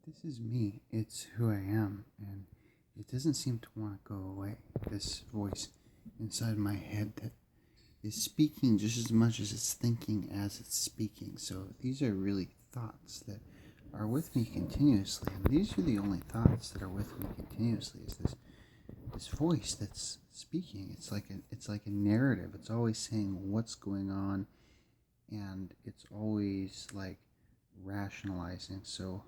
This is me. It's who I am, and it doesn't seem to want to go away. This voice inside my head that is speaking just as much as it's thinking as it's speaking. So these are really thoughts that are with me continuously, and these are the only thoughts that are with me continuously. Is this voice that's speaking? It's like a narrative. It's always saying what's going on, and it's always like rationalizing. So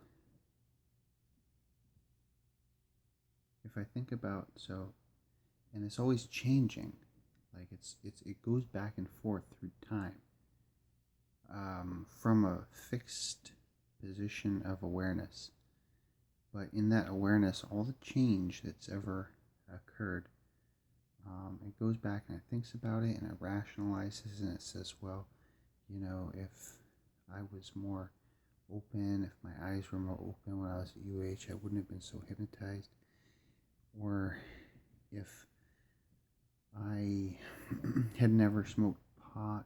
if I think about and it's always changing, like it goes back and forth through time, from a fixed position of awareness. But in that awareness, all the change that's ever occurred, it goes back and it thinks about it and it rationalizes and it says, well, if I was more open, if my eyes were more open when I was at UH, I wouldn't have been so hypnotized. Or if I had never smoked pot,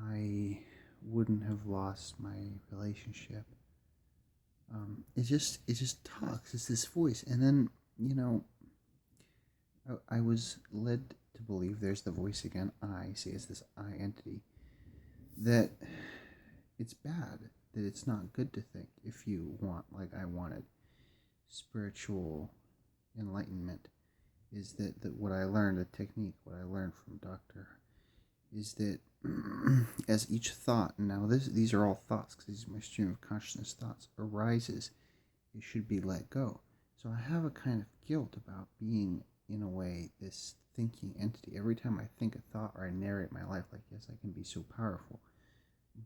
I wouldn't have lost my relationship. It just talks. It's this voice, and then I was led to believe, there's the voice again. I see it's this I entity, that it's bad, that it's not good to think. If you want, like I wanted, spiritual enlightenment, is that what I learned, a technique, what I learned from Dr. is that as each thought, and now these are all thoughts because these are my stream of consciousness thoughts, arises, it should be let go. So I have a kind of guilt about being, in a way, this thinking entity. Every time I think a thought or I narrate my life, like, yes, I can be so powerful.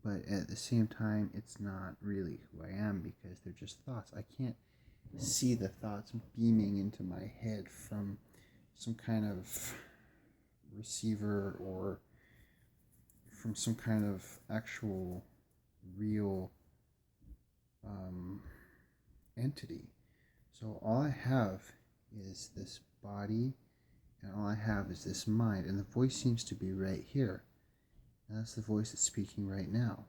But at the same time, it's not really who I am because they're just thoughts. I can't see the thoughts beaming into my head from some kind of receiver or from some kind of actual real entity. So all I have is this body, and all I have is this mind, and the voice seems to be right here. And that's the voice that's speaking right now.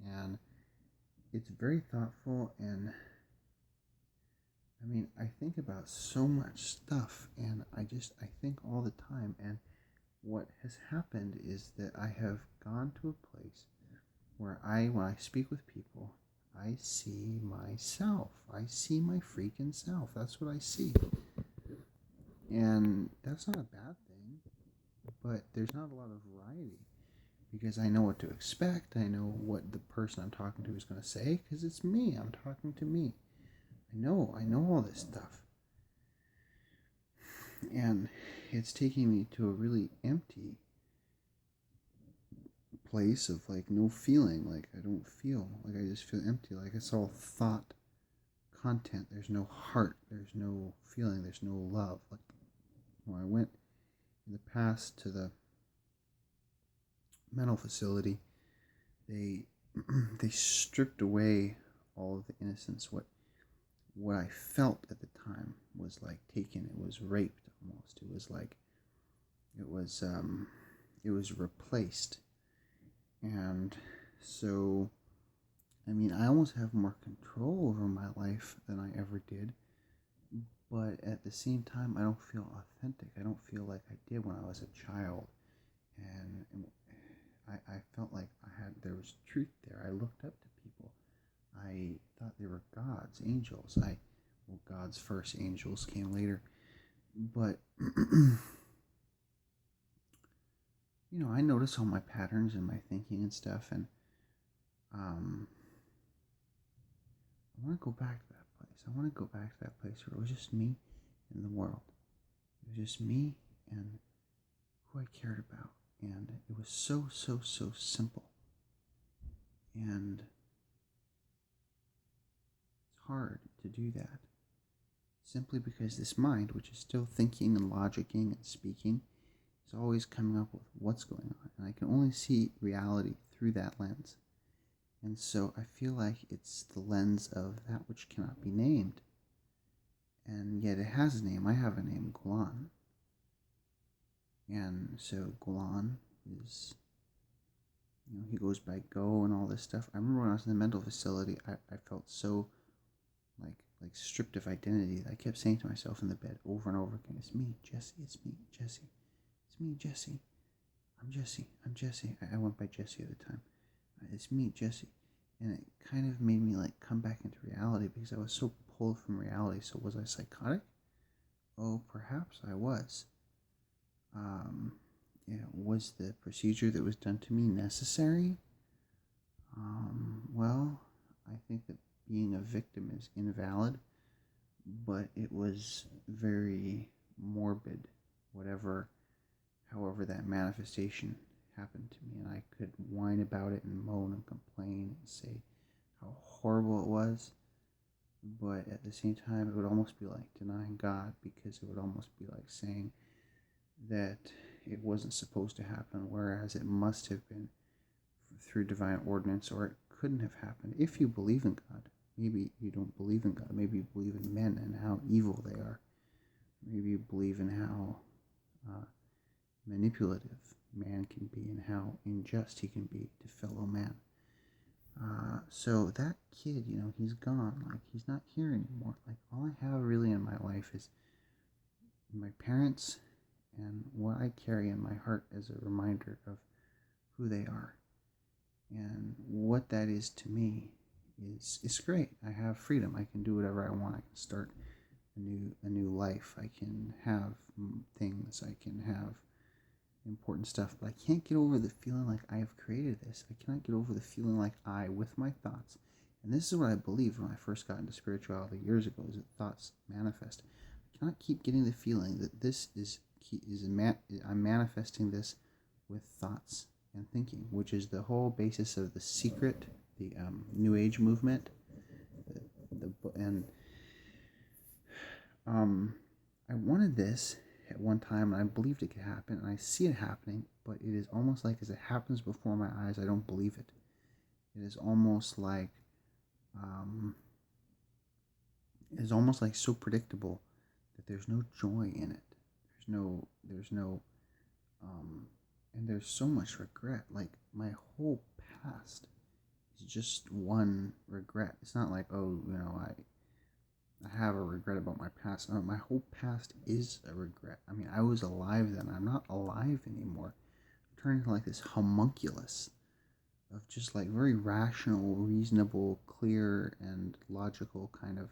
And it's very thoughtful, and I think about so much stuff, and I think all the time. And what has happened is that I have gone to a place where when I speak with people, I see myself. I see my freaking self. That's what I see. And that's not a bad thing, but there's not a lot of variety because I know what to expect. I know what the person I'm talking to is going to say because it's me. I'm talking to me. I know all this stuff. And it's taking me to a really empty place of like no feeling. Like I don't feel, like I just feel empty. Like it's all thought content. There's no heart. There's no feeling. There's no love. Like when I went in the past to the mental facility, they they stripped away all of the innocence. What I felt at the time was like taken. It was raped almost. It was like it was it was replaced. And so I almost have more control over my life than I ever did, but at the same time I don't feel authentic. I don't feel like I did when I was a child. And I felt like there was truth there. I looked up to people. I thought they were gods, angels. God's first, angels came later. But I notice all my patterns and my thinking and stuff, and I want to go back to that place. I want to go back to that place where it was just me and the world. It was just me and who I cared about, and it was so so so simple. And it's hard to do that simply because this mind, which is still thinking and logicking and speaking, is always coming up with what's going on, and I can only see reality through that lens. And so I feel like it's the lens of that which cannot be named. And yet it has a name. I have a name, Gulan. And so Gulan is, he goes by Go and all this stuff. I remember when I was in the mental facility, I felt so like stripped of identity. I kept saying to myself in the bed over and over again, "It's me, Jesse. It's me, Jesse. It's me, Jesse. I'm Jesse. I'm Jesse." I went by Jesse at the time. It's me, Jesse. And it kind of made me like come back into reality because I was so pulled from reality. So was I psychotic? Oh, perhaps I was. Was the procedure that was done to me necessary? Well, I think that being a victim is invalid, but it was very morbid, however that manifestation happened to me, and I could whine about it and moan and complain and say how horrible it was, but at the same time, it would almost be like denying God, because it would almost be like saying that it wasn't supposed to happen, whereas it must have been through divine ordinance, or it couldn't have happened. If you believe in God, maybe you don't believe in God. Maybe you believe in men and how evil they are. Maybe you believe in how manipulative man can be and how unjust he can be to fellow man. So that kid, he's gone. Like, he's not here anymore. Like, all I have really in my life is my parents and what I carry in my heart as a reminder of who they are. And what that is to me is great. I have freedom. I can do whatever I want. I can start a new life. I can have things. I can have important stuff. But I can't get over the feeling like I have created this. I cannot get over the feeling like I, with my thoughts, and this is what I believed when I first got into spirituality years ago, is that thoughts manifest. I cannot keep getting the feeling that I'm manifesting this with thoughts and thinking, which is the whole basis of The Secret, the New Age movement, I wanted this at one time, and I believed it could happen, and I see it happening, but it is almost like as it happens before my eyes, I don't believe it. It is almost like so predictable that there's no joy in it. And there's so much regret. Like, my whole past is just one regret. It's not like, I have a regret about my past. No, my whole past is a regret. I mean, I was alive then. I'm not alive anymore. I'm turning into like this homunculus of just like very rational, reasonable, clear, and logical kind of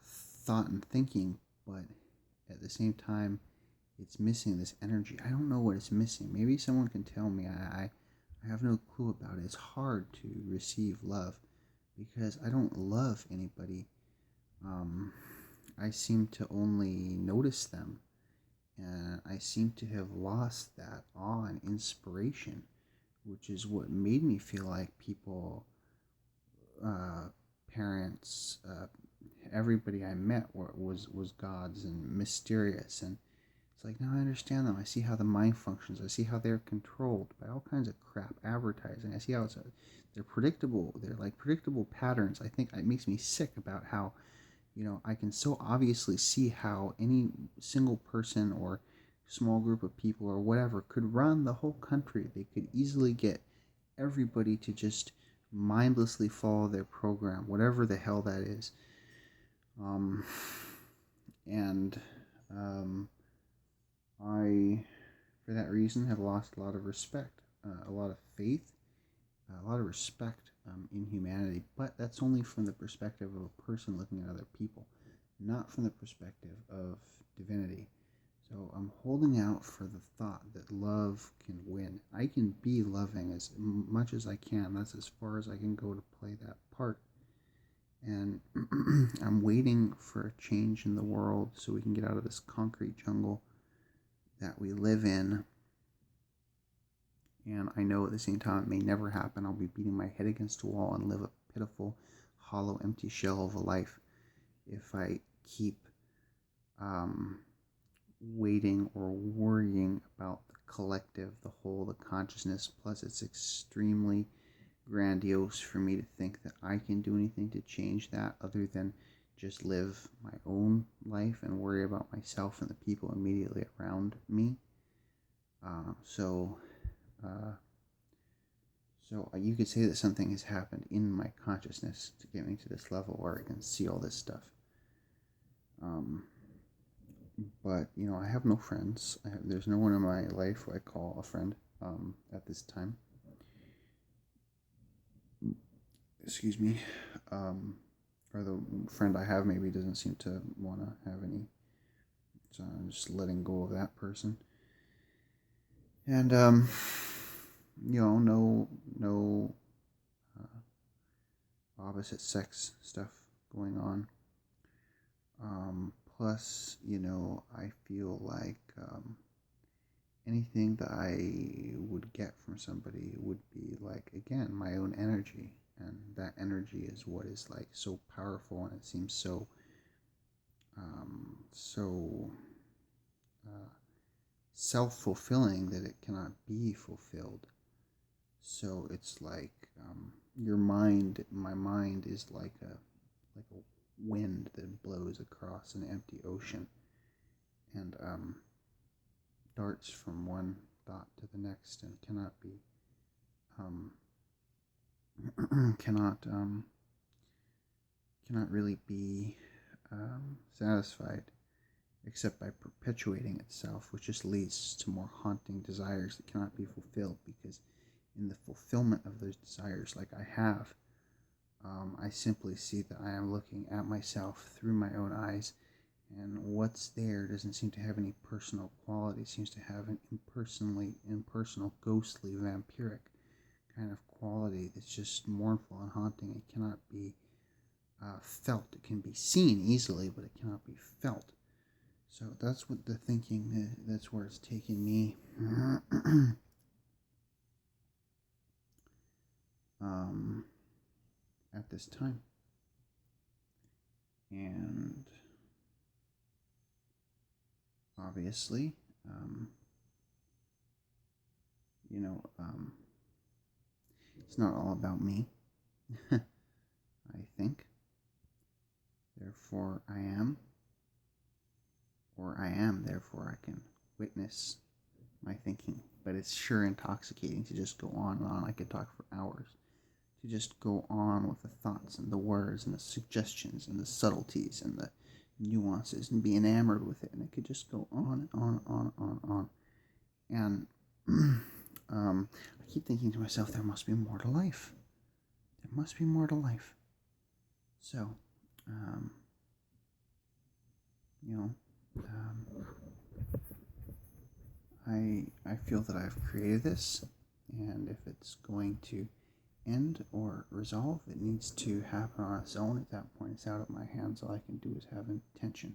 thought and thinking, but at the same time, it's missing this energy. I don't know what it's missing. Maybe someone can tell me. I have no clue about it. It's hard to receive love because I don't love anybody. I seem to only notice them, and I seem to have lost that awe and inspiration, which is what made me feel like people, parents, everybody I met was gods and mysterious. And it's like, now I understand them. I see how the mind functions. I see how they're controlled by all kinds of crap advertising. I see how they're predictable. They're like predictable patterns. I think it makes me sick about how, I can so obviously see how any single person or small group of people or whatever could run the whole country. They could easily get everybody to just mindlessly follow their program, whatever the hell that is. And I, for that reason, have lost a lot of respect, a lot of faith, a lot of respect in humanity. But that's only from the perspective of a person looking at other people, not from the perspective of divinity. So I'm holding out for the thought that love can win. I can be loving as much as I can. That's as far as I can go to play that part. And I'm waiting for a change in the world so we can get out of this concrete jungle that we live in. And I know at the same time it may never happen. I'll be beating my head against a wall and live a pitiful, hollow, empty shell of a life if I keep waiting or worrying about the collective, the whole, the consciousness. Plus, it's extremely grandiose for me to think that I can do anything to change that other than just live my own life and worry about myself and the people immediately around me. So you could say that something has happened in my consciousness to get me to this level where I can see all this stuff. Um, but I have no friends. There's no one in my life who I call a friend at this time. Excuse me. Um, or the friend I have maybe doesn't seem to want to have any. So I'm just letting go of that person. And no opposite sex stuff going on. Plus, I feel like anything that I would get from somebody would be like, again, my own energy. And that energy is what is like so powerful, and it seems so self-fulfilling that it cannot be fulfilled. So it's like my mind is like a wind that blows across an empty ocean, and darts from one thought to the next, and cannot be um, cannot really be satisfied except by perpetuating itself, which just leads to more haunting desires that cannot be fulfilled, because in the fulfillment of those desires, like I have, I simply see that I am looking at myself through my own eyes, and what's there doesn't seem to have any personal quality. It seems to have an impersonal, ghostly, vampiric kind of quality that's just mournful and haunting. It cannot be felt. It can be seen easily, but it cannot be felt. So that's what the thinking, that's where it's taking me. At this time. And obviously, you know, um, it's not all about me, I think. Therefore, I am, or I am, therefore, I can witness my thinking. But it's sure intoxicating to just go on and on. I could talk for hours. To just go on with the thoughts and the words and the suggestions and the subtleties and the nuances and be enamored with it. And it could just go on and on and on and on and on. And I keep thinking to myself, there must be more to life. There must be more to life. So, um, you know, um, I feel that I've created this, and if it's going to end or resolve, it needs to happen on its own. At that point, it's out of my hands. All I can do is have intention.